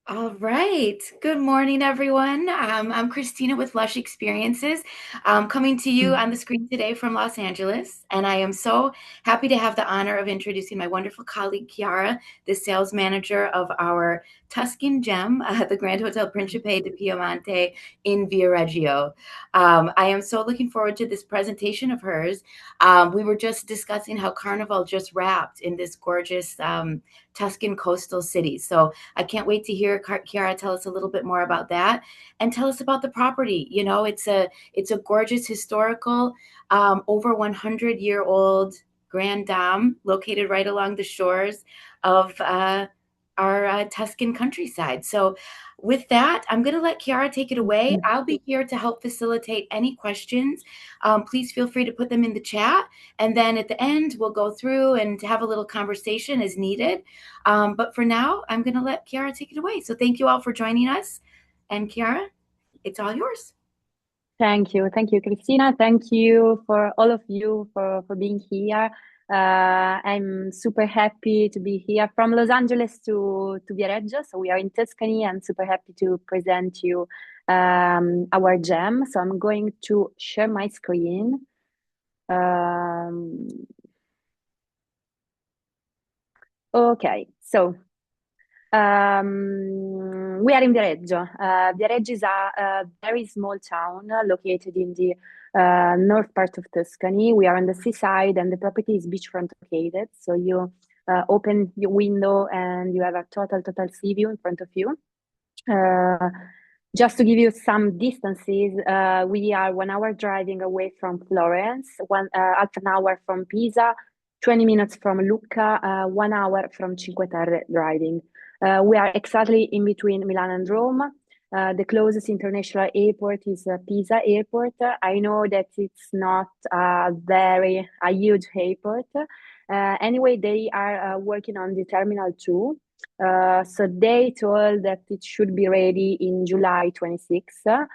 All right. Good morning, everyone. I'm Christina with Lush Experiences, coming to you on the screen today from Los Angeles. And I am so happy to have the honor of introducing my wonderful colleague, Chiara, the sales manager of our Tuscan gem, the Grand Hotel Principe de Piemonte in Viareggio. I am so looking forward to this presentation of hers. We were just discussing how Carnival just wrapped in this gorgeous Tuscan coastal city. So I can't wait to hear Chiara tell us a little bit more about that and tell us about the property. You know, it's a gorgeous historical, over 100-year-old grand dame located right along the shores of our Tuscan countryside. So, with that, I'm going to let Chiara take it away. I'll be here to help facilitate any questions. Please feel free to put them in the chat. And then at the end, we'll go through and have a little conversation as needed. But for now, I'm going to let Chiara take it away. So thank you all for joining us. And Chiara, it's all yours. Thank you, Christina. Thank you for all of you for being here. I'm super happy to be here from Los Angeles to Viareggio. So we are in Tuscany. I'm super happy to present you our gem. So I'm going to share my screen. Um, okay, so we are in Viareggio. Viareggio is a very small town located in the north part of Tuscany. We are on the seaside, and the property is beachfront located. So you open your window, and you have a total sea view in front of you. Uh, just to give you some distances, we are 1 hour driving away from Florence, half an hour from Pisa, 20 minutes from Lucca, 1 hour from Cinque Terre driving. We are exactly in between Milan and Rome. The closest international airport is Pisa Airport. I know that it's not a huge airport. Anyway, they are working on the Terminal 2. So they told that it should be ready in July 26th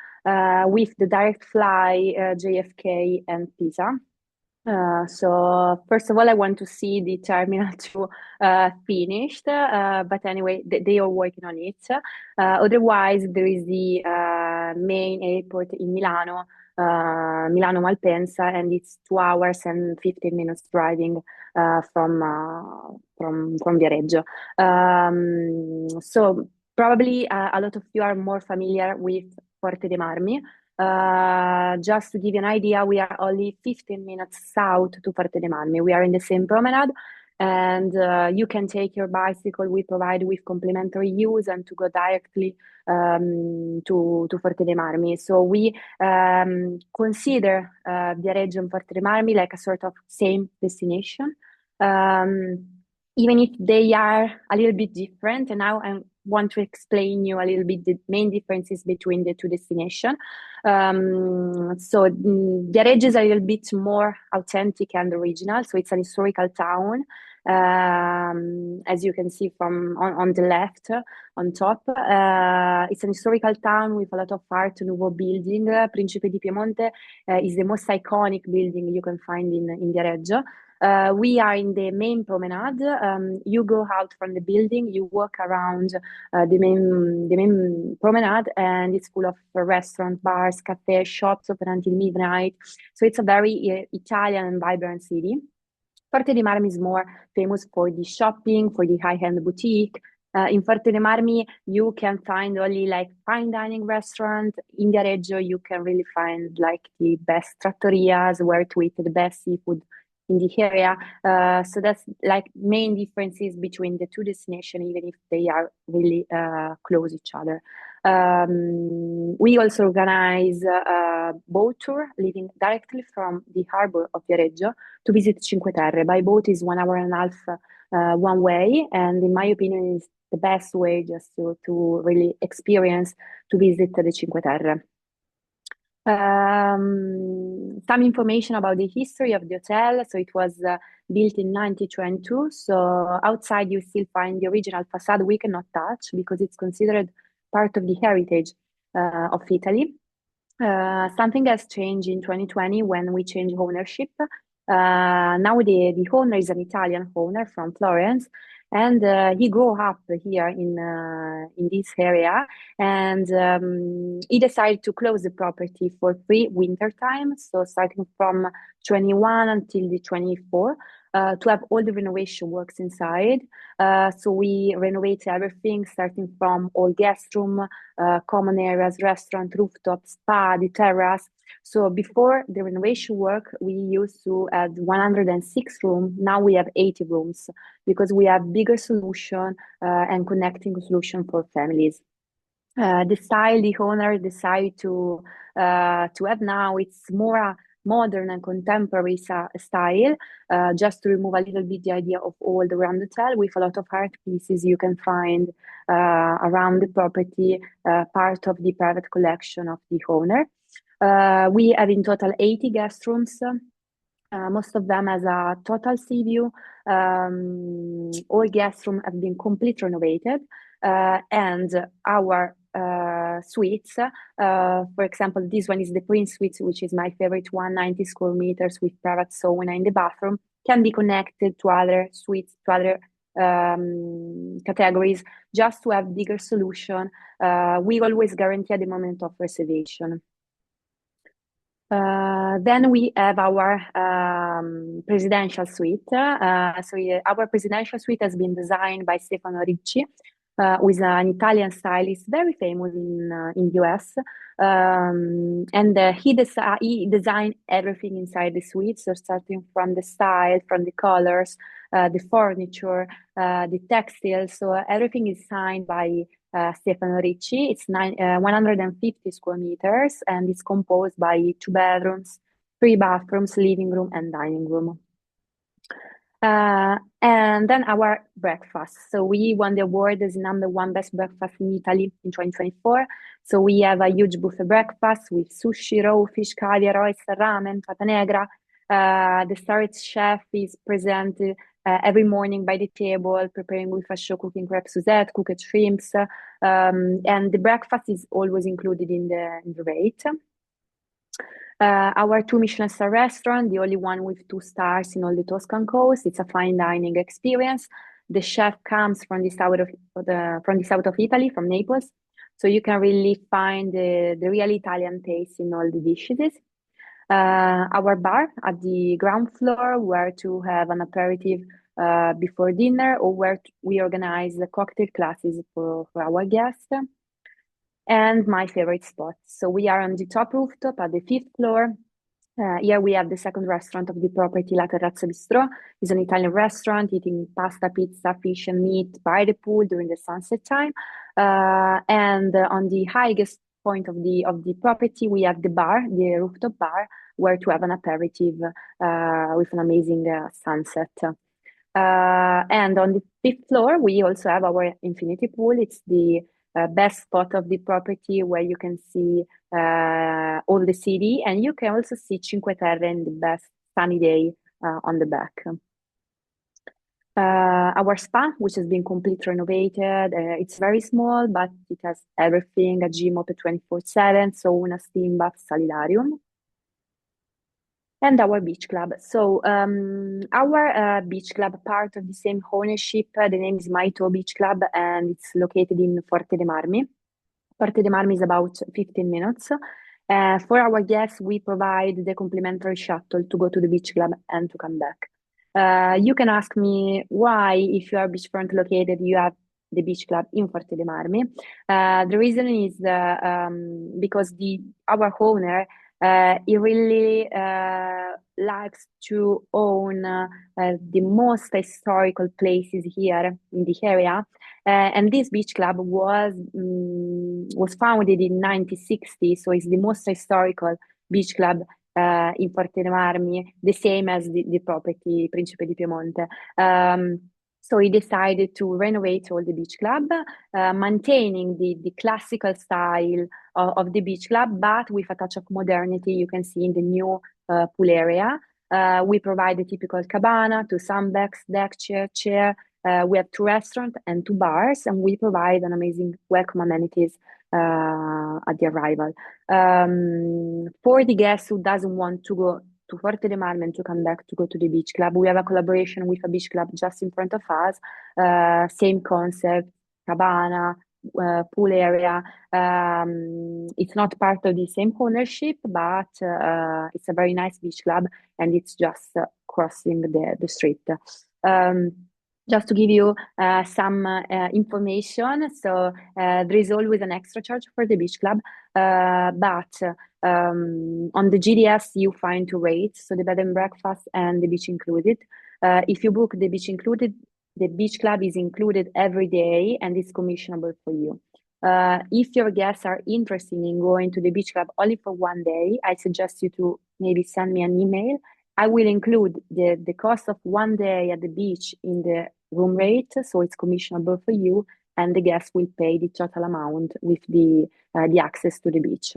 with the direct fly JFK and Pisa. So first of all, I want to see the Terminal 2 finished, but anyway, they are working on it. Otherwise, there is the main airport in Milano, Milano Malpensa, and it's 2 hours and 15 minutes driving from Viareggio. So probably a lot of you are more familiar with Forte de Marmi. Just to give you an idea, we are only 15 minutes south to Forte de Marmi. We are in the same promenade, and you can take your bicycle. We provide with complimentary use and to go directly to Forte de Marmi. So we consider Viareggio and Forte de Marmi like a sort of same destination. Even if they are a little bit different, and now I want to explain you a little bit the main differences between the two destinations. Viareggio is a little bit more authentic and original. So it's an historical town, as you can see from on the left on top. It's an historical town with a lot of Art Nouveau building. Principe di Piemonte is the most iconic building you can find in Viareggio. We are in the main promenade. You go out from the building, you walk around the main promenade, and it's full of restaurants, bars, cafes, shops open until midnight. So it's a very Italian and vibrant city. Forte di Marmi is more famous for the shopping, for the high-end boutique. In Forte de Marmi, you can find only like fine dining restaurant. In Viareggio, you can really find like the best trattorias where to eat the best seafood in the area. So that's like main differences between the two destinations, even if they are really close each other. We also organize a boat tour leading directly from the harbor of Viareggio to visit Cinque Terre. By boat is 1 hour and a half one way, and in my opinion, is the best way just to really experience to visit the Cinque Terre. Some information about the history of the hotel. So it was built in 1922. So outside you still find the original facade we cannot touch because it's considered part of the heritage of Italy. Something has changed in 2020 when we changed ownership. Now the owner is an Italian owner from Florence, and he grew up here in this area, and he decided to close the property for free winter time, so starting from 21 until the 24. To have all the renovation works inside. So we renovate everything, starting from all guest room, common areas, restaurant, rooftop, spa, the terrace. So before the renovation work, we used to add 106 rooms. Now we have 80 rooms because we have bigger solution and connecting solution for families. The style the owner decided to have now, it's more a modern and contemporary style, just to remove a little bit the idea of old Grand Hotel with a lot of art pieces you can find around the property, part of the private collection of the owner. We have in total 80 guest rooms. Most of them as a total sea view. All guest rooms have been completely renovated, and our suites, for example, this one is the Prince Suite, which is my favorite one, 90 square meters with private sauna in the bathroom, can be connected to other suites, to other categories, just to have bigger solution. We always guarantee at the moment of reservation. Then we have our presidential suite. Our presidential suite has been designed by Stefano Ricci, who is an Italian stylist, very famous in US. He designed everything inside the suite. So starting from the style, from the colors, the furniture, the textiles. So everything is signed by Stefano Ricci. It's 150 square meters, and it's composed by 2 bedrooms, 3 bathrooms, living room, and dining room. And then our breakfast. So we won the award as #1 best breakfast in Italy in 2024. So we have a huge buffet breakfast with sushi, raw fish, caviar, oyster, ramen, pata negra. The starred chef is present every morning by the table, preparing with a show cooking crab Suzette, cooked shrimps. And the breakfast is always included in the rate. Our 2 Michelin star restaurant, the only one with 2 stars in all the Tuscan coast. It's a fine dining experience. The chef comes from the south of Italy, from Naples, so you can really find the real Italian taste in all the dishes. Our bar at the ground floor, where to have an aperitif before dinner, or where we organize the cocktail classes for our guests. And my favorite spot. So we are on the top rooftop at the 5th floor. Here we have the second restaurant of the property, La Terrazza Bistro. It's an Italian restaurant, eating pasta, pizza, fish, and meat by the pool during the sunset time. And on the highest point of the property, we have the bar, the rooftop bar, where to have an aperitif with an amazing sunset. And on the 5th floor, we also have our infinity pool. It's the best spot of the property, where you can see all the city, and you can also see Cinque Terre in the best sunny day on the back. Our spa, which has been completely renovated, it's very small, but it has everything: a gym open 24/7, sauna, steam bath, solidarium. And our beach club. So our beach club, part of the same ownership, the name is Maito Beach Club, and it's located in Forte de Marmi. Forte de Marmi is about 15 minutes. For our guests, we provide the complimentary shuttle to go to the beach club and to come back. You can ask me why, if you are beachfront located, you have the beach club in Forte de Marmi. The reason is because our owner, he really likes to own the most historical places here in the area. And this beach club was founded in 1960, so it's the most historical beach club in Forte de Marmi, the same as the property Principe di Piemonte. So he decided to renovate all the beach club, maintaining the classical style of the beach club, but with a touch of modernity. You can see in the new pool area. We provide the typical cabana, 2 sunbeds, deck chair. We have 2 restaurants and 2 bars, and we provide an amazing welcome amenities at the arrival. For the guest who doesn't want to go to Forte de Marmi and to come back to go to the beach club. We have a collaboration with a beach club just in front of us. Same concept, cabana, pool area. It's not part of the same ownership, but it's a very nice beach club, and it's just crossing the street. Um, just to give you some information, so there is always an extra charge for the beach club, but on the GDS you find two rates, so the bed and breakfast and the beach included. If you book the beach included, the beach club is included every day and it's commissionable for you. If your guests are interested in going to the beach club only for one day, I suggest you to maybe send me an email. I will include the cost of one day at the beach in the room rate, so it's commissionable for you, and the guests will pay the total amount with the access to the beach.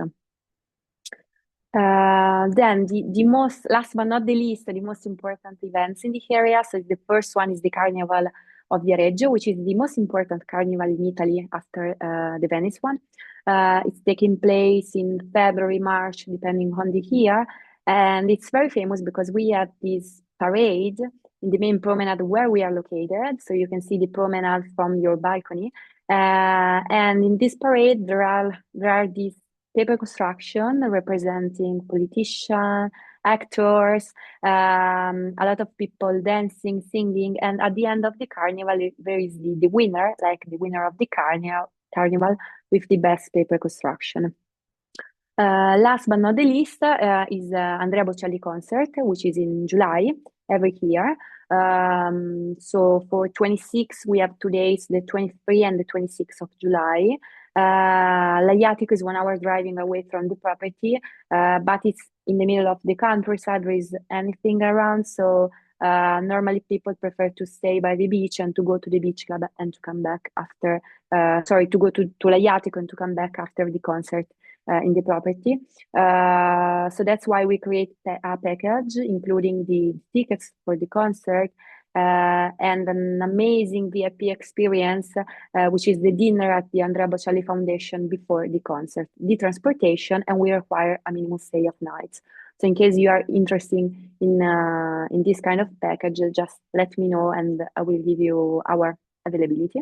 Then the most, last but not the least, the most important events in the area. So the first one is the Carnival of Viareggio, which is the most important carnival in Italy after the Venice one. It's taking place in February, March, depending on the year. And it's very famous because we have this parade in the main promenade where we are located. So you can see the promenade from your balcony. And in this parade, there are these paper construction representing politicians, actors, a lot of people dancing, singing, and at the end of the carnival, there is the winner, like the winner of the carnival with the best paper construction. Last but not the least is Andrea Bocelli concert, which is in July every year. So for 26, we have 2 days, the 23 and the 26th of July. L'Aiatico is 1 hour driving away from the property, but it's in the middle of the countryside. There is anything around, so normally people prefer to stay by the beach and to go to the beach club and to come back after, to go to L'Aiatico and to come back after the concert in the property. So that's why we create a package, including the tickets for the concert, and an amazing VIP experience, which is the dinner at the Andrea Bocelli Foundation before the concert, the transportation, and we require a minimum stay of nights. So in case you are interested in this kind of package, just let me know and I will give you our availability.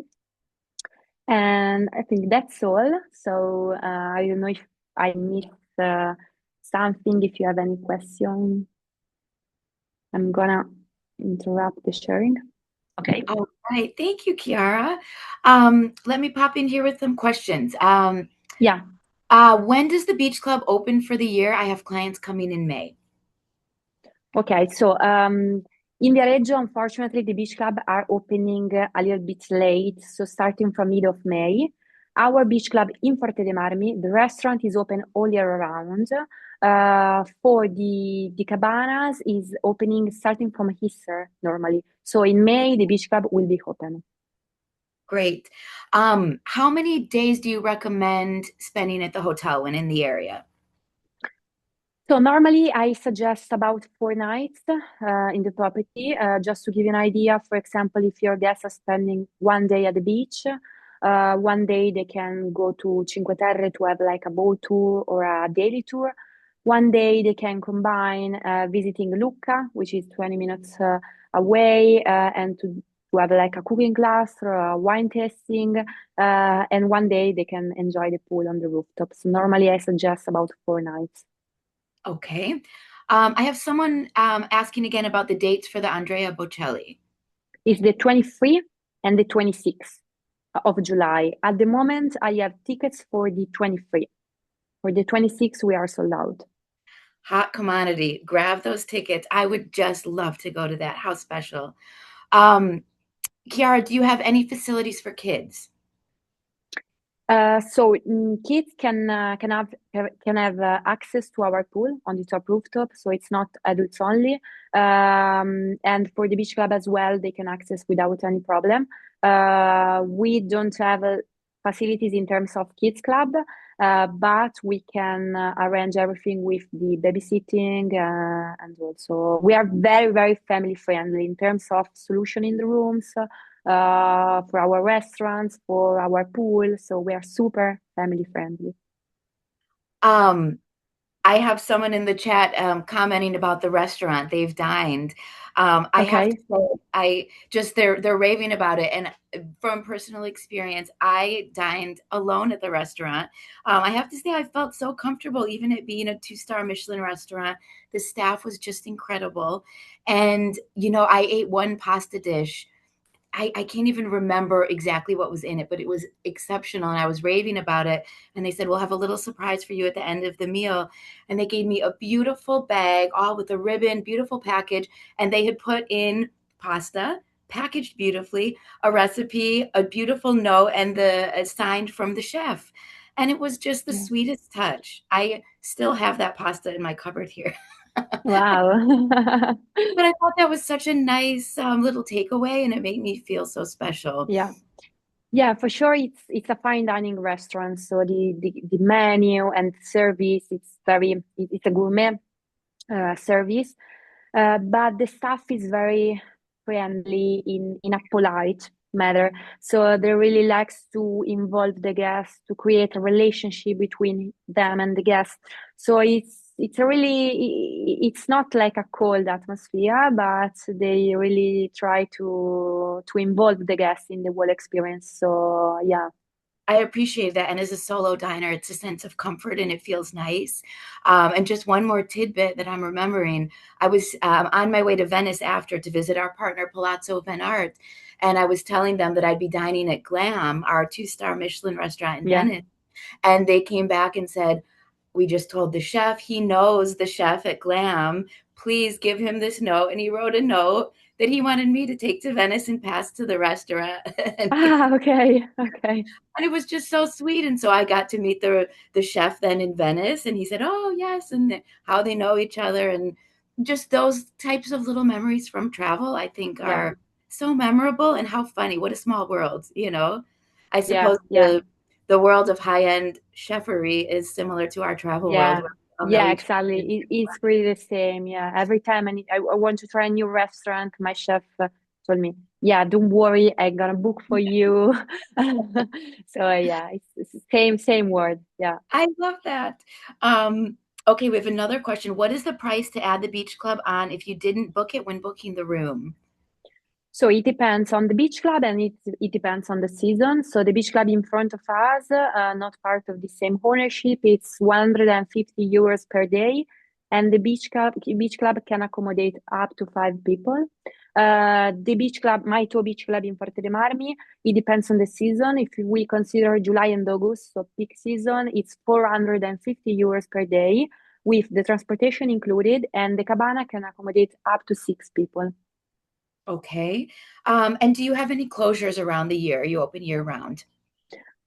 And I think that's all. So I don't know if I missed something. If you have any question, I'm gonna interrupt the sharing. Okay. All right. Thank you, Chiara. Let me pop in here with some questions. Yeah. When does the beach club open for the year? I have clients coming in May. Okay. So in Viareggio, unfortunately, the beach club are opening a little bit late. So starting from mid of May. Our beach club in Forte de Marmi, the restaurant is open all year round. For the cabanas is opening starting from Easter normally. So in May, the beach club will be open. Great. How many days do you recommend spending at the hotel when in the area? So normally I suggest about 4 nights in the property. Just to give you an idea, for example, if your guests are spending one day at the beach, one day they can go to Cinque Terre to have like a boat tour or a daily tour. One day they can combine visiting Lucca, which is 20 minutes away, and to have like a cooking class or a wine tasting. And one day they can enjoy the pool on the rooftop. So normally I suggest about 4 nights. Okay. I have someone asking again about the dates for the Andrea Bocelli. It's the 23 and the 26th of July. At the moment, I have tickets for the 23. For the 26th, we are sold out. Hot commodity. Grab those tickets. I would just love to go to that. How special. Chiara, do you have any facilities for kids? So kids can have access to our pool on the top rooftop, so it's not adults only. And for the beach club as well, they can access without any problem. We don't have facilities in terms of kids club, but we can arrange everything with the babysitting, and also we are very, very family friendly in terms of solution in the rooms, for our restaurants, for our pool. So we are super family friendly. I have someone in the chat commenting about the restaurant they've dined. I have to Okay. say, I just they're raving about it, and from personal experience, I dined alone at the restaurant. I have to say, I felt so comfortable, even it being a two-star Michelin restaurant. The staff was just incredible, and I ate one pasta dish. I can't even remember exactly what was in it, but it was exceptional. And I was raving about it. And they said, we'll have a little surprise for you at the end of the meal. And they gave me a beautiful bag, all with a ribbon, beautiful package. And they had put in pasta, packaged beautifully, a recipe, a beautiful note, and the signed from the chef. And it was just the Yeah. sweetest touch. I still have that pasta in my cupboard here. Wow. But I thought that was such a nice little takeaway, and it made me feel so special. Yeah. Yeah, for sure it's a fine dining restaurant. So the menu and service, it's a gourmet service. But the staff is very friendly in a polite manner. So they really likes to involve the guests to create a relationship between them and the guests. So it's not like a cold atmosphere, but they really try to involve the guests in the whole experience. So yeah. I appreciate that. And as a solo diner, it's a sense of comfort and it feels nice. And just one more tidbit that I'm remembering, I was on my way to Venice after to visit our partner, Palazzo Van Art. And I was telling them that I'd be dining at Glam, our two-star Michelin restaurant in Yeah. Venice. And they came back and said, we just told the chef, he knows the chef at Glam. Please give him this note. And he wrote a note that he wanted me to take to Venice and pass to the restaurant. and Ah, okay. Okay. and it was just so sweet. And so I got to meet the chef then in Venice, and he said, "Oh yes," and how they know each other, and just those types of little memories from travel, I think, Yeah. are so memorable. And how funny! What a small world. I Yeah. suppose Yeah. the world of high end chefery is similar to our travel world, Yeah, where we all know yeah, each exactly. other. It's pretty the same. Yeah, every time I want to try a new restaurant, my chef told me, "Yeah, don't worry, I'm gonna book for you." So yeah, it's the same word. Yeah. I love that. Okay, we have another question. What is the price to add the beach club on if you didn't book it when booking the room? So it depends on the beach club and it depends on the season. So the beach club in front of us, not part of the same ownership, it's 150 euros per day, and the beach club can accommodate up to 5 people. The beach club, my two beach club in Forte de Marmi, it depends on the season. If we consider July and August, so peak season, it's 450 euros per day with the transportation included, and the cabana can accommodate up to 6 people. Okay. And do you have any closures around the year? Are you open year round?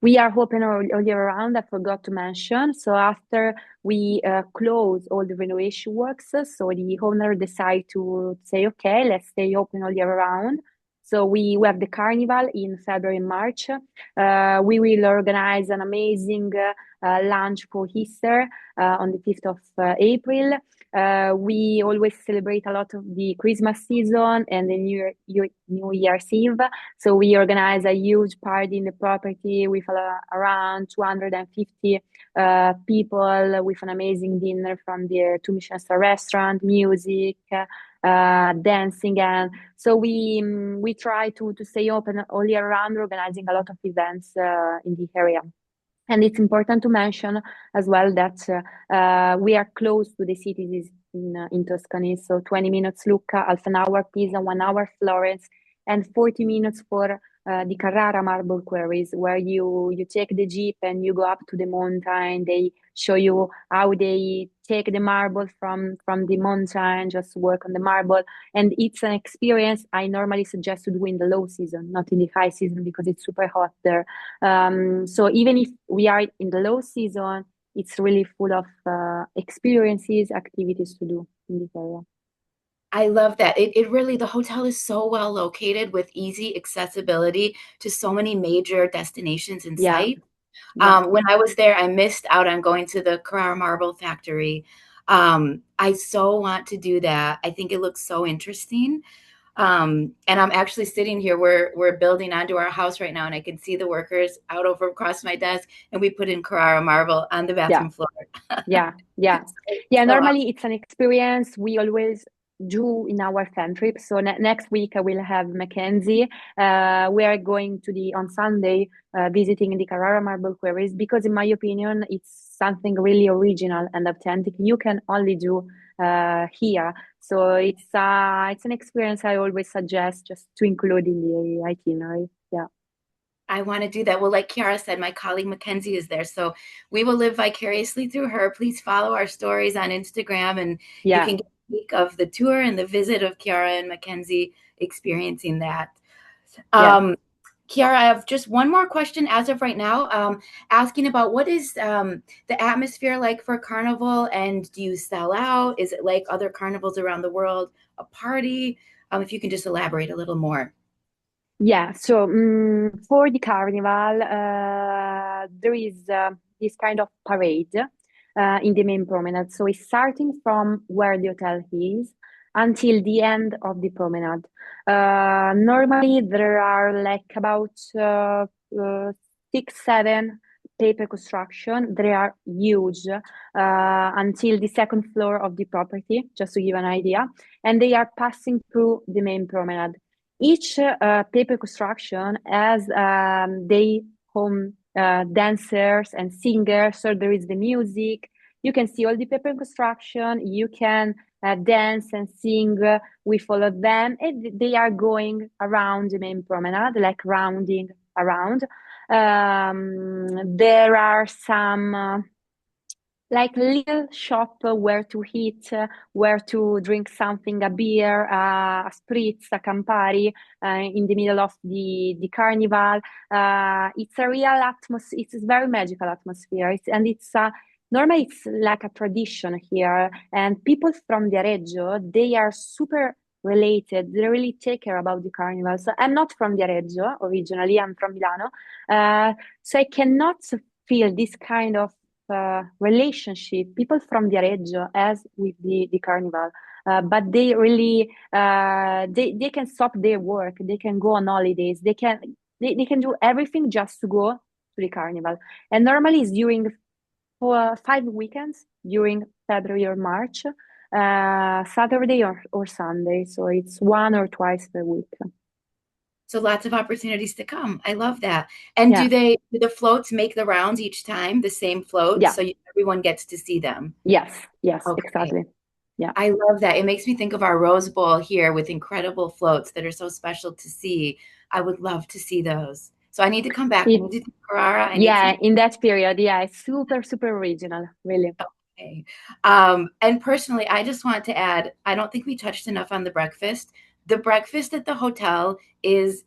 We are open all year round. I forgot to mention. So after we close all the renovation works, so the owner decide to say, okay, let's stay open all year round. So we have the carnival in February and March. We will organize an amazing lunch for Easter on the 5th of April. We always celebrate a lot of the Christmas season and the New Year's Eve. So we organize a huge party in the property with around 250 people with an amazing dinner from the two Michelin star restaurant, music, dancing, and so we try to stay open all year round, organizing a lot of events in the area. And it's important to mention as well that we are close to the cities in Tuscany. So 20 minutes Lucca, half an hour Pisa, 1 hour Florence, and 40 minutes for the Carrara marble quarries, where you take the jeep and you go up to the mountain. They show you how they take the marble from the mountain, just work on the marble. And it's an experience I normally suggest to do in the low season, not in the high season, because it's super hot there. So even if we are in the low season, it's really full of experiences, activities to do in this area. I love that. It really, the hotel is so well located with easy accessibility to so many major destinations and Yeah, sites. yeah, When I was there, I missed out on going to the Carrara Marble Factory. I so want to do that. I think it looks so interesting. And I'm actually sitting here. We're building onto our house right now, and I can see the workers out over across my desk. And we put in Carrara marble on the Yeah. bathroom floor. Yeah, yeah. so, Yeah, so normally it's an experience we always do in our fan trip. So next week I will have Mackenzie. We are going to the on Sunday visiting the Carrara Marble Quarries because in my opinion it's something really original and authentic. You can only do here. So it's an experience I always suggest just to include in the itinerary. Yeah. I want to do that. Well, like Chiara said, my colleague Mackenzie is there. So we will live vicariously through her. Please follow our stories on Instagram and you Yeah. can get a peek of the tour and the visit of Chiara and Mackenzie experiencing that. Yeah. Um, Chiara, I have just one more question as of right now, asking about what is the atmosphere like for Carnival and do you sell out? Is it like other carnivals around the world, a party? If you can just elaborate a little more. Yeah, so for the carnival, there is this kind of parade in the main promenade. So it's starting from where the hotel is until the end of the promenade. Normally, there are like about six, seven paper construction. They are huge until the second floor of the property, just to give an idea. And they are passing through the main promenade. Each paper construction has their home dancers and singers. So there is the music. You can see all the paper construction. You can dance and sing. We follow them. And they are going around the main promenade, like rounding around. There are some like little shop where to eat, where to drink something, a beer, a spritz, a Campari, in the middle of the carnival. It's a real atmosphere. It's a very magical atmosphere. And it's normally it's like a tradition here. And people from Viareggio, they are super related. They really take care about the carnival. So I'm not from Viareggio originally. I'm from Milano. So I cannot feel this kind of relationship people from Viareggio as with the carnival. But they really they can stop their work, they can go on holidays, they can do everything just to go to the carnival. And normally it's during 5 weekends during February or March, Saturday or Sunday. So it's one or twice per week. So lots of opportunities to come. I love that. And Yeah, do the floats make the rounds each time, the same floats, yeah, so everyone gets to see them? yes, yes, Okay. exactly. Yeah. I love that. It makes me think of our Rose Bowl here with incredible floats that are so special to see. I would love to see those. So I need to come back. I need It's to do Carrara. I need to Yeah, do in that period, yeah, it's super, super original, really. okay. And personally, I just want to add, I don't think we touched enough on the breakfast. The breakfast at the hotel is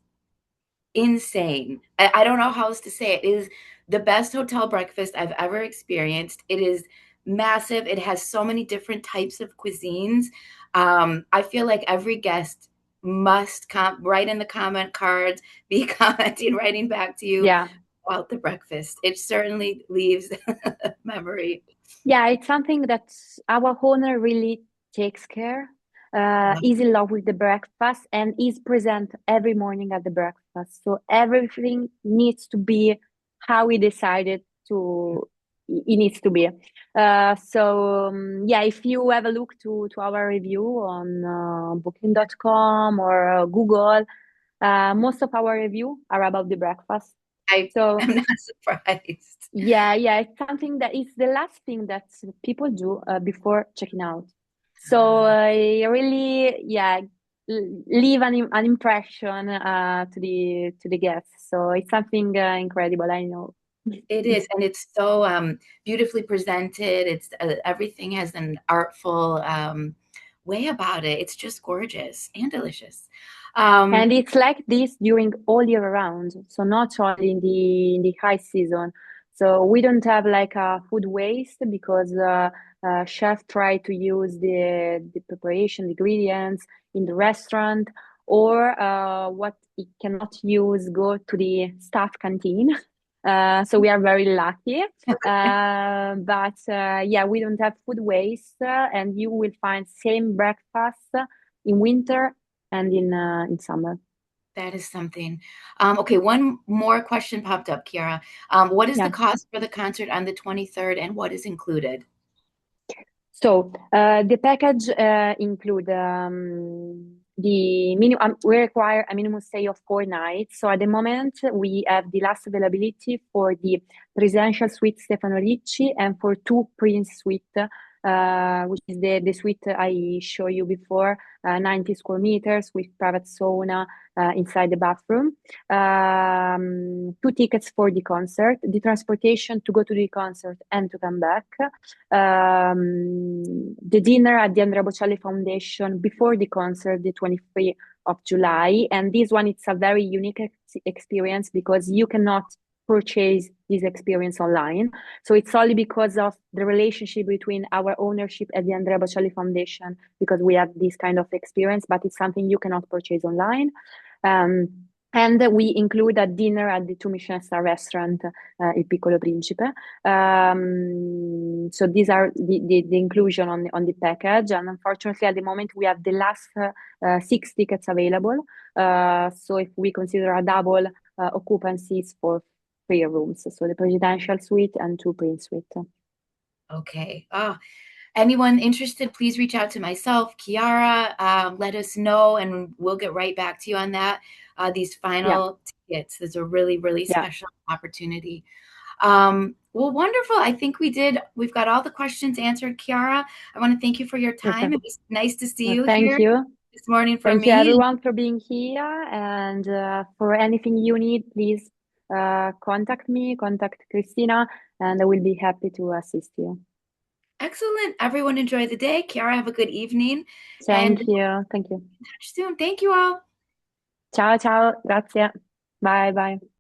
insane. I don't know how else to say it. It is the best hotel breakfast I've ever experienced. It is massive. It has so many different types of cuisines. I feel like every guest must write in the comment cards, be commenting, writing back to you Yeah. about the breakfast. It certainly leaves memory. Yeah, it's something that our owner really takes care. Is in love with the breakfast and is present every morning at the breakfast. So everything needs to be how we decided to it needs to be. Yeah, if you have a look to our review on booking.com or Google, most of our review are about the breakfast. I So am not surprised. yeah, yeah, it's something that is the last thing that people do before checking out. So really, yeah, leave an impression to the guests. So it's something incredible, I know. It is, and it's so beautifully presented. It's everything has an artful way about it. It's just gorgeous and delicious. Um, And it's like this during all year round, so not only in the high season. So we don't have like a food waste because chef try to use the preparation, the ingredients in the restaurant, or what it cannot use go to the staff canteen. So we are very lucky. But yeah, we don't have food waste, and you will find same breakfast in winter and in summer. That is something. Okay, one more question popped up, Chiara. What is the Yeah. cost for the concert on the 23rd and what is included? So the package include the minimum. We require a minimum stay of 4 nights. So at the moment, we have the last availability for the presidential suite Stefano Ricci and for two Prince suite, which is the suite I show you before, 90 square meters with private sauna inside the bathroom. 2 tickets for the concert, the transportation to go to the concert and to come back, the dinner at the Andrea Bocelli Foundation before the concert, the 23rd of July. And this one, it's a very unique experience because you cannot purchase this experience online. So it's only because of the relationship between our ownership at the Andrea Bocelli Foundation, because we have this kind of experience, but it's something you cannot purchase online. Um, and we include a dinner at the two Michelin star restaurant, Il Piccolo Principe. So these are the inclusion on the package. And unfortunately, at the moment, we have the last 6 tickets available. So if we consider a double occupancies for 3 rooms, so the presidential suite and two prince suite. Okay. Anyone interested, please reach out to myself, Chiara. Let us know, and we'll get right back to you on that. These Yeah, final tickets. There's a really, really yeah. special opportunity. Well, wonderful. I think we've got all the questions answered, Chiara. I want to thank you for your time. It was nice to see Well, you thank here you. this morning for Thank you, me. everyone, for being here. And for anything you need, please contact me, contact Christina, and I will be happy to assist you. Excellent. Everyone enjoy the day. Chiara, have a good evening and Thank you. Thank you. touch soon. Thank you all. Ciao, ciao. Grazie. Bye, bye.